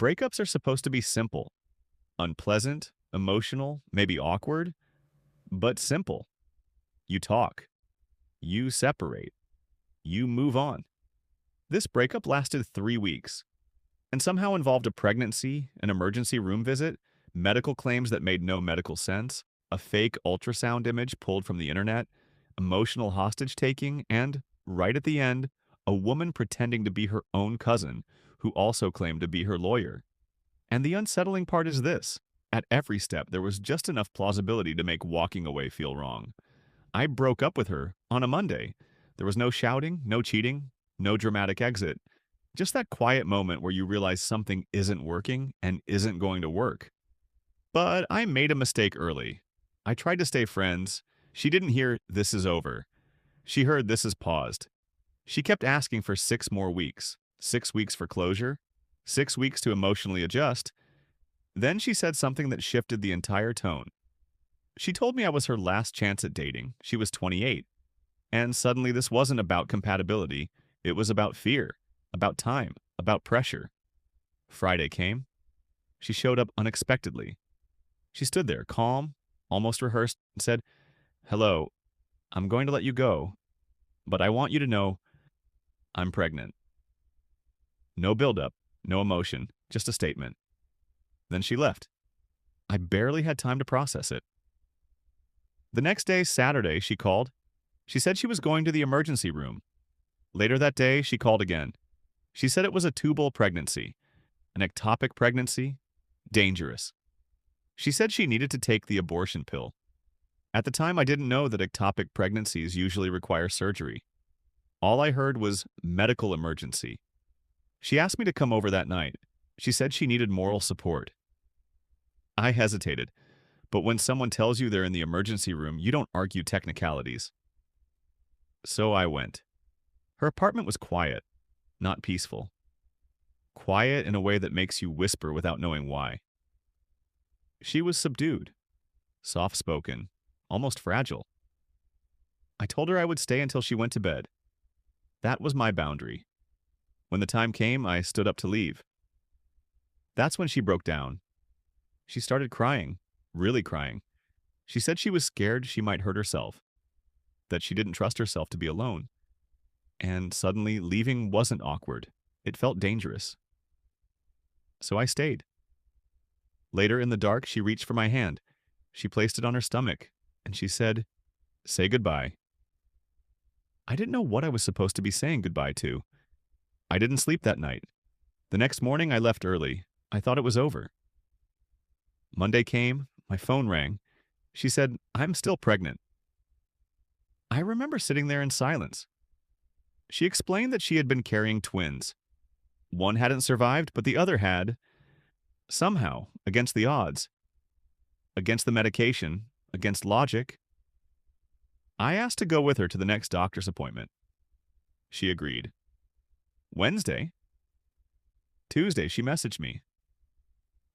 Breakups are supposed to be simple, unpleasant, emotional, maybe awkward, but simple. You talk, you separate, you move on. This breakup lasted 3 weeks and somehow involved a pregnancy, an emergency room visit, medical claims that made no medical sense, a fake ultrasound image pulled from the internet, emotional hostage taking, and, right at the end, a woman pretending to be her own cousin who also claimed to be her lawyer. And the unsettling part is this: at every step, there was just enough plausibility to make walking away feel wrong. I broke up with her on a Monday. There was no shouting, no cheating, no dramatic exit. Just that quiet moment where you realize something isn't working and isn't going to work. But I made a mistake early. I tried to stay friends. She didn't hear "this is over." She heard "this is paused." She kept asking for 6 more weeks, 6 weeks for closure, 6 weeks to emotionally adjust. Then she said something that shifted the entire tone. She told me I was her last chance at dating. She was 28. And suddenly this wasn't about compatibility. It was about fear, about time, about pressure. Friday came. She showed up unexpectedly. She stood there, calm, almost rehearsed, and said, "Hello, I'm going to let you go, but I want you to know I'm pregnant." No buildup, no emotion, just a statement. Then she left. I barely had time to process it. The next day, Saturday, she called. She said she was going to the emergency room. Later that day, she called again. She said it was a tubal pregnancy, an ectopic pregnancy, dangerous. She said she needed to take the abortion pill. At the time, I didn't know that ectopic pregnancies usually require surgery. All I heard was medical emergency. She asked me to come over that night. She said she needed moral support. I hesitated, but when someone tells you they're in the emergency room, you don't argue technicalities. So I went. Her apartment was quiet, not peaceful. Quiet in a way that makes you whisper without knowing why. She was subdued, soft-spoken, almost fragile. I told her I would stay until she went to bed. That was my boundary. When the time came, I stood up to leave. That's when she broke down. She started crying, really crying. She said she was scared she might hurt herself, that she didn't trust herself to be alone. And suddenly, leaving wasn't awkward. It felt dangerous. So I stayed. Later in the dark, she reached for my hand. She placed it on her stomach, and she said, "Say goodbye." I didn't know what I was supposed to be saying goodbye to. I didn't sleep that night. The next morning, I left early. I thought it was over. Monday came, my phone rang. She said, "I'm still pregnant." I remember sitting there in silence. She explained that she had been carrying twins. One hadn't survived, but the other had. Somehow, against the odds, against the medication, against logic. I asked to go with her to the next doctor's appointment. She agreed. Wednesday? Tuesday, she messaged me.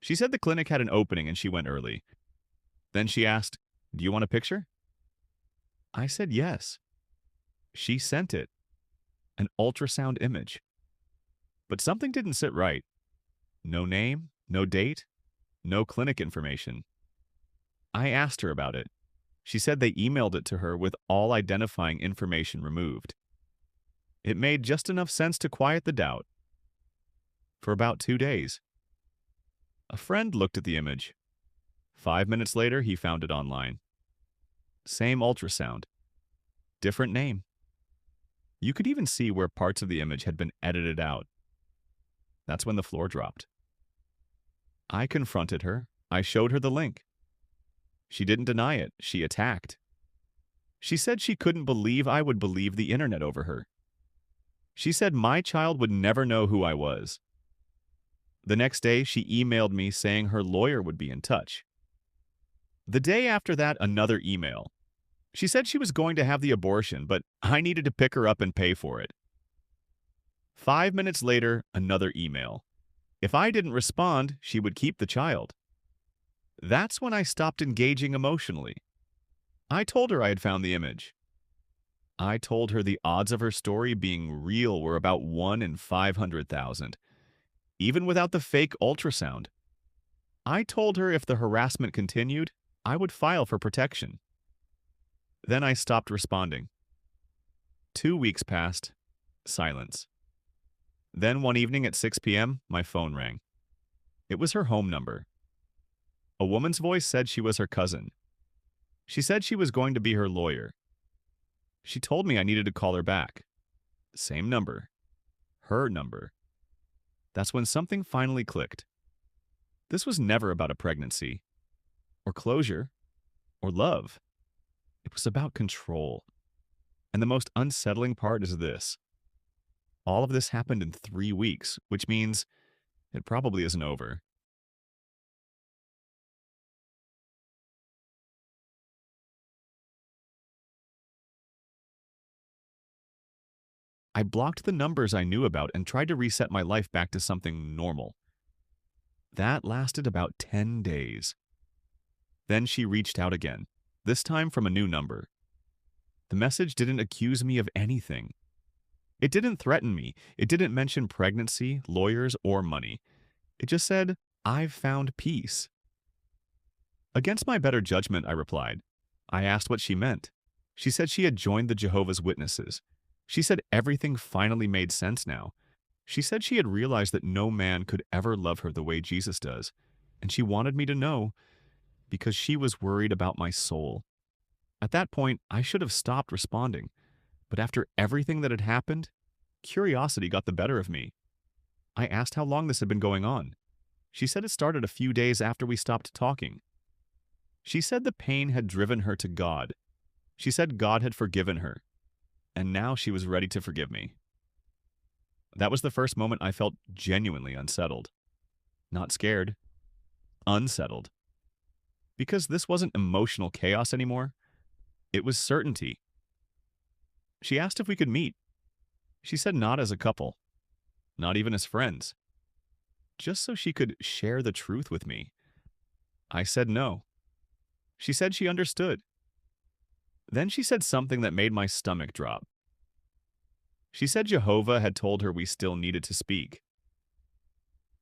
She said the clinic had an opening and she went early. Then she asked, "Do you want a picture?" I said yes. She sent it, an ultrasound image. But something didn't sit right. No name, no date, no clinic information. I asked her about it. She said they emailed it to her with all identifying information removed. It made just enough sense to quiet the doubt. For about 2 days. A friend looked at the image. 5 minutes later, he found it online. Same ultrasound. Different name. You could even see where parts of the image had been edited out. That's when the floor dropped. I confronted her. I showed her the link. She didn't deny it. She attacked. She said she couldn't believe I would believe the internet over her. She said my child would never know who I was. The next day, she emailed me saying her lawyer would be in touch. The day after that, another email. She said she was going to have the abortion, but I needed to pick her up and pay for it. 5 minutes later, another email. If I didn't respond, she would keep the child. That's when I stopped engaging emotionally. I told her I had found the image. I told her the odds of her story being real were about 1 in 500,000. even without the fake ultrasound. I told her if the harassment continued, I would file for protection. Then I stopped responding. 2 weeks passed. Silence. Then one evening at 6 p.m., my phone rang. It was her home number. A woman's voice said she was her cousin. She said she was going to be her lawyer. She told me I needed to call her back. Same number. Her number. That's when something finally clicked. This was never about a pregnancy, or closure, or love. It was about control. And the most unsettling part is this. All of this happened in 3 weeks, which means it probably isn't over. I blocked the numbers I knew about and tried to reset my life back to something normal. That lasted about 10 days. Then she reached out again, this time from a new number. The message didn't accuse me of anything. It didn't threaten me. It didn't mention pregnancy, lawyers, or money. It just said, "I've found peace." Against my better judgment, I replied. I asked what she meant. She said she had joined the Jehovah's Witnesses. She said everything finally made sense now. She said she had realized that no man could ever love her the way Jesus does, and she wanted me to know because she was worried about my soul. At that point, I should have stopped responding, but after everything that had happened, curiosity got the better of me. I asked how long this had been going on. She said it started a few days after we stopped talking. She said the pain had driven her to God. She said God had forgiven her, and now she was ready to forgive me. That was the first moment I felt genuinely unsettled. Not scared. Unsettled. Because this wasn't emotional chaos anymore. It was certainty. She asked if we could meet. She said not as a couple. Not even as friends. Just so she could share the truth with me. I said no. She said she understood. Then she said something that made my stomach drop. She said Jehovah had told her we still needed to speak.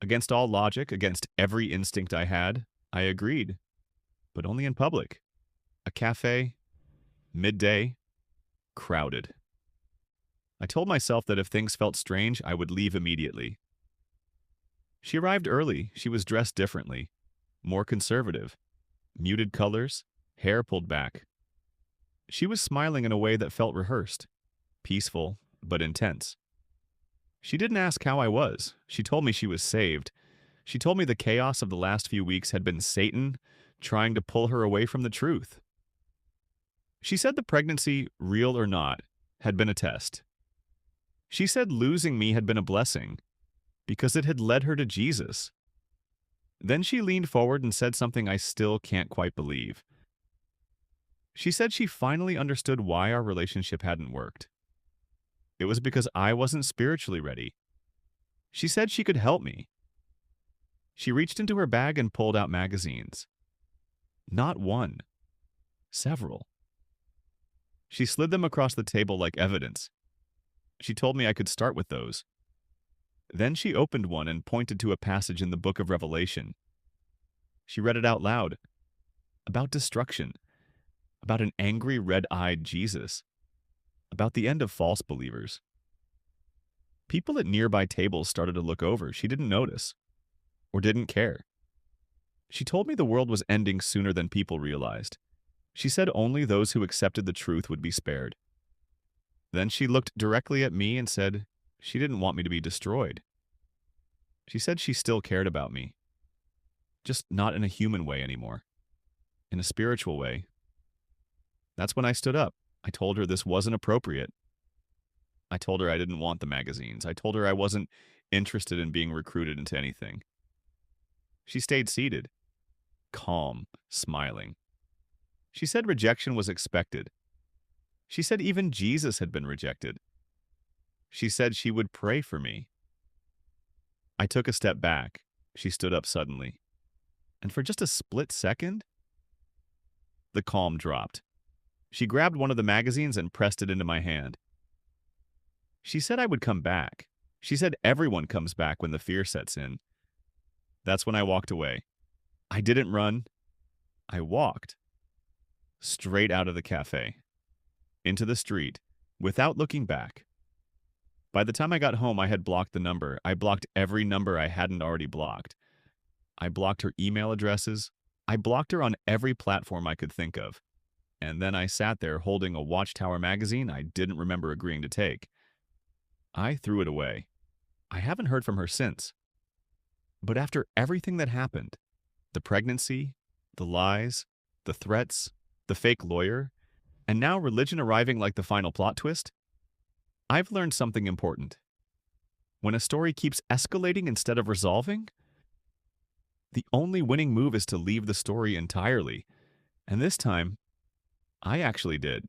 Against all logic, against every instinct I had, I agreed. But only in public. A cafe, midday, crowded. I told myself that if things felt strange, I would leave immediately. She arrived early. She was dressed differently, more conservative. Muted colors, hair pulled back. She was smiling in a way that felt rehearsed, peaceful, but intense. She didn't ask how I was. She told me she was saved. She told me the chaos of the last few weeks had been Satan trying to pull her away from the truth. She said the pregnancy, real or not, had been a test. She said losing me had been a blessing because it had led her to Jesus. Then she leaned forward and said something I still can't quite believe. She said she finally understood why our relationship hadn't worked. It was because I wasn't spiritually ready. She said she could help me. She reached into her bag and pulled out magazines. Not one. Several. She slid them across the table like evidence. She told me I could start with those. Then she opened one and pointed to a passage in the book of Revelation. She read it out loud. About destruction. About an angry, red-eyed Jesus. About the end of false believers. People at nearby tables started to look over. She didn't notice. Or didn't care. She told me the world was ending sooner than people realized. She said only those who accepted the truth would be spared. Then she looked directly at me and said she didn't want me to be destroyed. She said she still cared about me. Just not in a human way anymore. In a spiritual way. That's when I stood up. I told her this wasn't appropriate. I told her I didn't want the magazines. I told her I wasn't interested in being recruited into anything. She stayed seated, calm, smiling. She said rejection was expected. She said even Jesus had been rejected. She said she would pray for me. I took a step back. She stood up suddenly. And for just a split second, the calm dropped. She grabbed one of the magazines and pressed it into my hand. She said I would come back. She said everyone comes back when the fear sets in. That's when I walked away. I didn't run. I walked straight out of the cafe, into the street, without looking back. By the time I got home, I had blocked the number. I blocked every number I hadn't already blocked. I blocked her email addresses. I blocked her on every platform I could think of. And then I sat there holding a Watchtower magazine I didn't remember agreeing to take. I threw it away. I haven't heard from her since. But after everything that happened, the pregnancy, the lies, the threats, the fake lawyer, and now religion arriving like the final plot twist, I've learned something important. When a story keeps escalating instead of resolving, the only winning move is to leave the story entirely. And this time, I actually did.